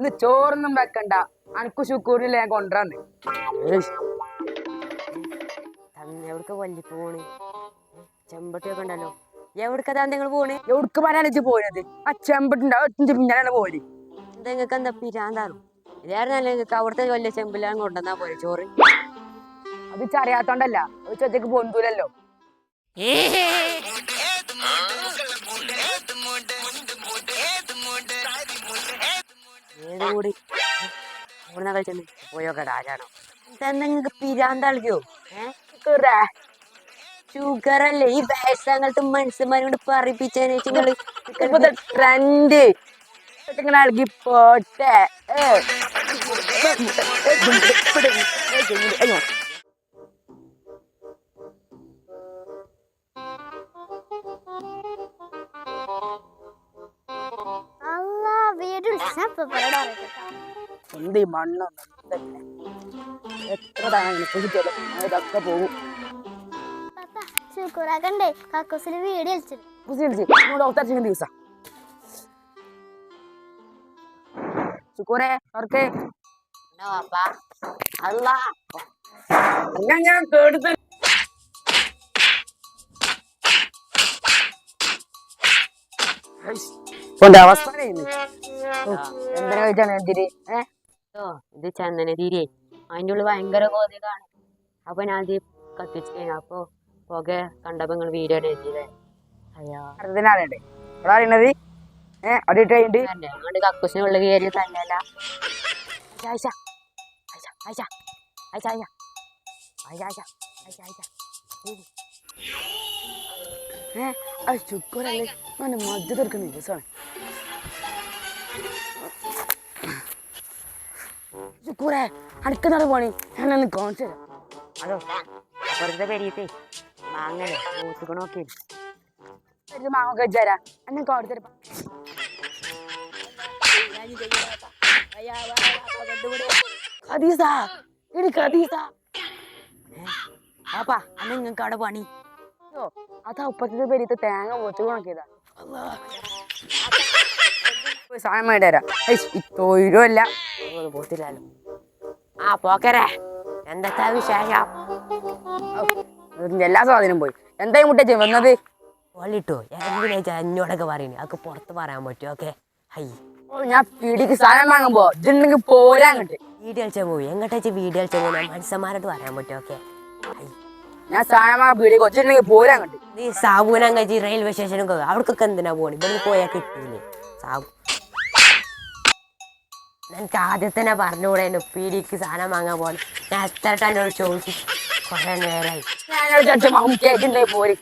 ഇന്ന് ചോറൊന്നും വെക്കണ്ട, അനക്ക് ശുക്കൂറിനില്ല ഞാൻ കൊണ്ടുവരാന്ന്. എവിടക്ക വല്ലിപ്പ് പോണ്? ചെമ്പട്ടിയൊക്കെ ഉണ്ടല്ലോ. എവിടക്കതാ നിങ്ങൾ പോണ്? എവിടക്ക് പറയാനു പോയത്? ആ ചെമ്പട്ടുണ്ടാവും പിന്നാലെ പോലെ. എന്താ നിങ്ങൾക്ക് എന്താ പിരാന്താണോ? ഇതായിരുന്നല്ലേ നിങ്ങൾക്ക് അവിടുത്തെ വലിയ ചെമ്പിലാണ് കൊണ്ടുവന്നാ പോലെ ചോറ്. അത് ചറിയാത്തോണ്ടല്ല, ഒരു ചോദ്യക്ക് പൊന്തൂലല്ലോ. ഏത് കൂടി ഇവിടെ കളിച്ചെന്ന് പോയോക്കടാ ആരാണോ? എന്താ നിങ്ങൾക്ക് പിരാന്ത കളിക്കോ? ഷുഗർ അല്ലേ ഈ വയസ്സാങ്ങലത്തെ മനുഷ്യന്മാരോട് പറയിപ്പിച്ചതിന് നിങ്ങള് ഇപ്പത്തെ ട്രെൻഡ് ഇങ്ങനെ ഇളകി പോട്ടെ. എന്ത് മണ്ണോ എത്ര കുടിച്ചാലും ഇതൊക്കെ പോകും. ശുക്കൂറാക്കണ്ടേ കക്കൂസിന് വീഡിയോ ദിവസം ശുക്കൂറെ അവർക്ക് ഞാൻ കേടുത്ത അവസ്ഥ എന്തിനാ ചോദിച്ചാണ് എന്തിരി ഇത് ചന്ദനതിരി അതിൻ്റെ ഉള്ളിൽ ഭയങ്കര കോതികാണ്. അപ്പൊ ഞാൻ ഇത് കത്തിച്ചു കഴിഞ്ഞു. അപ്പൊ പുക കണ്ടപ്പോ നിങ്ങൾ വീഡിയോ എഴുതിയതേ. അറിയണ്ടേ അറിയണത് അങ്ങോട്ട് കക്കൂസിനുള്ള കയറി തന്നെയല്ല. ശുക്കൂരല്ലേ മജ്ജ തീർക്കുന്ന ദിവസമാണ്. ശുക്കൂറെ അടുക്കുന്നതാണ് പണി. ഞാനൊന്ന് കാണിച്ചു തരാം. അതോ അപ്പുറത്തെ പെരീത്തെ മാങ്ങല്ലേ നോക്കി മാങ്ങ വെച്ചാരാ എന്നെ കാണിച്ചു തരാം. അപ്പാ അന്ന് നിങ്ങൾക്ക് അവിടെ പണി അതാ ഉപ്പത്തെ പെരീത്തെ തേങ്ങ പൊച്ചു കണക്കിയതാ. സാധനം വേണ്ടരാ തൊഴിലുമല്ല പോത്തില്ലല്ലോ. ആ പോക്കരെ എന്തൊക്കെ വിശേഷം? എല്ലാ സാധനം പോയി. എന്തായി മുട്ടേ വന്നത്? ഓളിട്ടോ എന്തിനാ എന്നോടൊക്കെ പറയുന്നത്? അതൊക്കെ പുറത്ത് പറയാൻ പറ്റും. ഓക്കെ ഹൈ ഞാൻ പീടിക്ക് സാധനം വാങ്ങുമ്പോ ഇതുണ്ടെങ്കിൽ പോരാ അങ്ങോട്ട് വീഡിയോ കളിച്ചാൽ പോയി. എങ്ങോട്ടാ വീഡിയോ കളിച്ചാൽ പോയി മനുഷ്യന്മാരോട് പറയാൻ പറ്റും. ഓക്കെ ഞാൻ സാധനം പീടിക്ക് വെച്ചിട്ടുണ്ടെങ്കിൽ പോരാ അങ്ങോട്ട്. നീ സാബുനം കഴിച്ച് റെയിൽവേ സ്റ്റേഷനൊക്കെ അവിടേക്കൊക്കെ എന്തിനാ പോണി? ഇവിടെ പോയാൽ കിട്ടൂലേ സാബു? എനിക്ക് ആദ്യം തന്നെ പറഞ്ഞുകൂടെ പീടിക്ക് സാധനം വാങ്ങാൻ പോകണം. ഞാൻ എത്ര എന്നോട് ചോദിച്ചു കുറെ നേരമായി. ഞാൻ പോരി